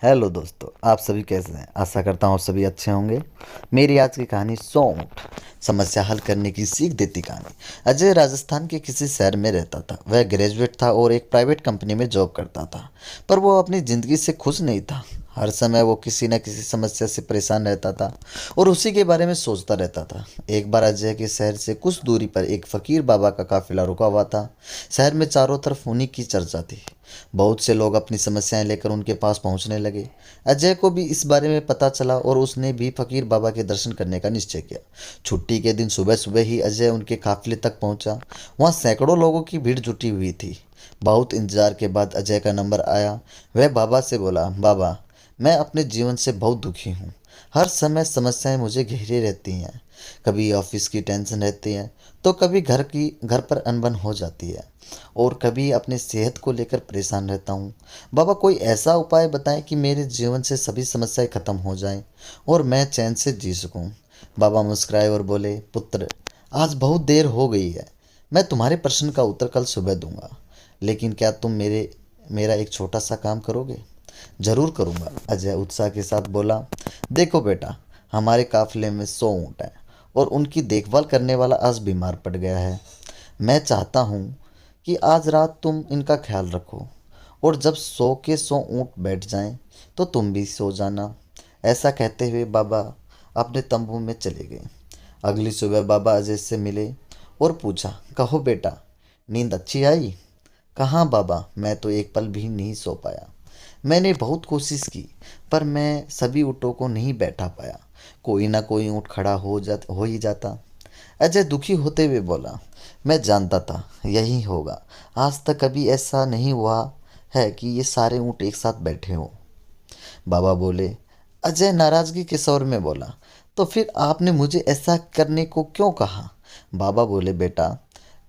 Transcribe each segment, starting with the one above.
Hello दोस्तों, आप सभी कैसे हैं? आशा करता हूँ आप सभी अच्छे होंगे। मेरी आज की कहानी 100 ऊँट समस्या हल करने की सीख देती कहानी। अजय राजस्थान के किसी शहर में रहता था। वह ग्रेजुएट था और एक प्राइवेट कंपनी में जॉब करता था, पर वो अपनी ज़िंदगी से खुश नहीं था। हर समय वो किसी न किसी समस्या से परेशान रहता था और उसी के बारे में सोचता रहता था। एक बार अजय के शहर से कुछ दूरी पर एक फकीर बाबा का काफिला रुका हुआ था। शहर में चारों तरफ उन्हीं की चर्चा थी। बहुत से लोग अपनी समस्याएं लेकर उनके पास पहुंचने लगे। अजय को भी इस बारे में पता चला और उसने भी फकीर बाबा के दर्शन करने का निश्चय किया। छुट्टी के दिन सुबह सुबह ही अजय उनके काफिले तक पहुंचा। वहां सैकड़ों लोगों की भीड़ जुटी हुई थी। बहुत इंतजार के बाद अजय का नंबर आया। वह बाबा से बोला, बाबा, मैं अपने जीवन से बहुत दुखी हूँ। हर समय समस्याएं मुझे घेरे रहती हैं। कभी ऑफिस की टेंशन रहती है, तो कभी घर पर अनबन हो जाती है, और कभी अपने सेहत को लेकर परेशान रहता हूँ। बाबा, कोई ऐसा उपाय बताएं कि मेरे जीवन से सभी समस्याएं खत्म हो जाएं और मैं चैन से जी सकूं। बाबा मुस्कुराए और बोले, पुत्र, आज बहुत देर हो गई है। मैं तुम्हारे प्रश्न का उत्तर कल सुबह दूंगा, लेकिन क्या तुम मेरा एक छोटा सा काम करोगे? जरूर करूंगा, अजय उत्साह के साथ बोला। देखो बेटा, हमारे काफिले में 100 ऊँट हैं और उनकी देखभाल करने वाला आज बीमार पड़ गया है। मैं चाहता हूँ कि आज रात तुम इनका ख्याल रखो, और जब 100 के 100 ऊँट बैठ जाएं तो तुम भी सो जाना। ऐसा कहते हुए बाबा अपने तंबू में चले गए। अगली सुबह बाबा अजय से मिले और पूछा, कहो बेटा, नींद अच्छी आई? कहाँ बाबा, मैं तो एक पल भी नहीं सो पाया। मैंने बहुत कोशिश की, पर मैं सभी ऊँटों को नहीं बैठा पाया। कोई ना कोई ऊँट खड़ा हो ही जाता। अजय दुखी होते हुए बोला, मैं जानता था यही होगा। आज तक कभी ऐसा नहीं हुआ है कि ये सारे ऊँट एक साथ बैठे हों। बाबा बोले। अजय नाराजगी के स्वर में बोला, तो फिर आपने मुझे ऐसा करने को क्यों कहा? बाबा बोले, बेटा,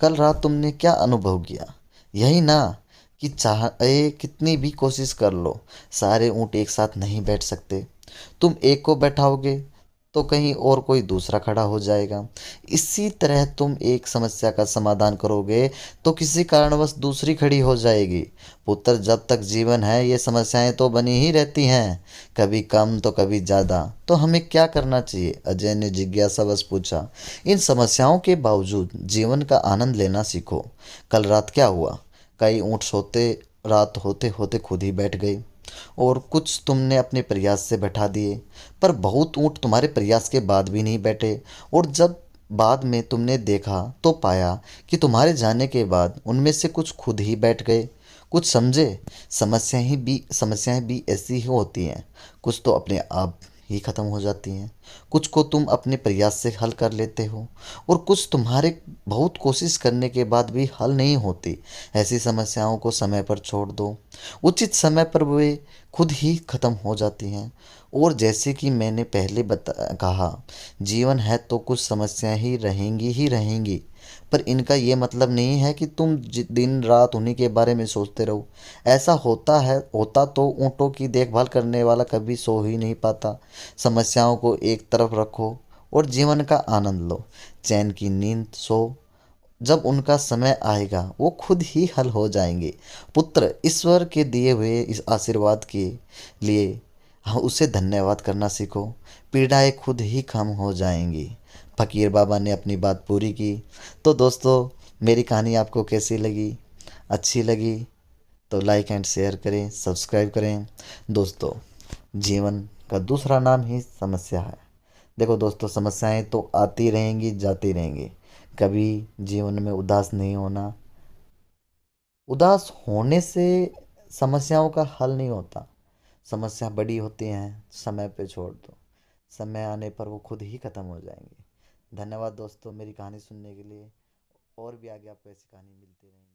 कल रात तुमने क्या अनुभव किया? यही ना, कि चाहे कितनी भी कोशिश कर लो, सारे ऊँट एक साथ नहीं बैठ सकते। तुम एक को बैठाओगे तो कहीं और कोई दूसरा खड़ा हो जाएगा। इसी तरह तुम एक समस्या का समाधान करोगे तो किसी कारणवश दूसरी खड़ी हो जाएगी। पुत्र, जब तक जीवन है ये समस्याएं तो बनी ही रहती हैं, कभी कम तो कभी ज़्यादा। तो हमें क्या करना चाहिए? अजय ने जिज्ञासावश पूछा। इन समस्याओं के बावजूद जीवन का आनंद लेना सीखो। कल रात क्या हुआ? कई ऊँट सोते रात होते होते खुद ही बैठ गए, और कुछ तुमने अपने प्रयास से बैठा दिए, पर बहुत ऊँट तुम्हारे प्रयास के बाद भी नहीं बैठे। और जब बाद में तुमने देखा तो पाया कि तुम्हारे जाने के बाद उनमें से कुछ खुद ही बैठ गए। कुछ समझे? समस्याएं भी ऐसी ही होती हैं। कुछ तो अपने आप ही खत्म हो जाती हैं, कुछ को तुम अपने प्रयास से हल कर लेते हो, और कुछ तुम्हारे बहुत कोशिश करने के बाद भी हल नहीं होती। ऐसी समस्याओं को समय पर छोड़ दो। उचित समय पर वे खुद ही खत्म हो जाती हैं। और जैसे कि मैंने पहले कहा, जीवन है तो कुछ समस्याएं ही रहेंगी, पर इनका ये मतलब नहीं है कि तुम दिन रात उन्हीं के बारे में सोचते रहो। ऐसा होता तो ऊँटों की देखभाल करने वाला कभी सो ही नहीं पाता। समस्याओं को एक तरफ रखो और जीवन का आनंद लो। चैन की नींद सो, जब उनका समय आएगा वो खुद ही हल हो जाएंगे। पुत्र, ईश्वर के दिए हुए इस आशीर्वाद के लिए हम उसे धन्यवाद करना सीखो। पीड़ाएं खुद ही कम हो जाएंगी। फकीर बाबा ने अपनी बात पूरी की। तो दोस्तों, मेरी कहानी आपको कैसी लगी? अच्छी लगी तो लाइक एंड शेयर करें, सब्सक्राइब करें। दोस्तों, जीवन का दूसरा नाम ही समस्या है। देखो दोस्तों, समस्याएं तो आती रहेंगी, जाती रहेंगी। कभी जीवन में उदास नहीं होना। उदास होने से समस्याओं का हल नहीं होता। समस्या बड़ी होती हैं, समय पे छोड़ दो। समय आने पर वो खुद ही ख़त्म हो जाएंगी। धन्यवाद दोस्तों, मेरी कहानी सुनने के लिए। और भी आगे आपको ऐसी कहानी मिलती रहेंगी।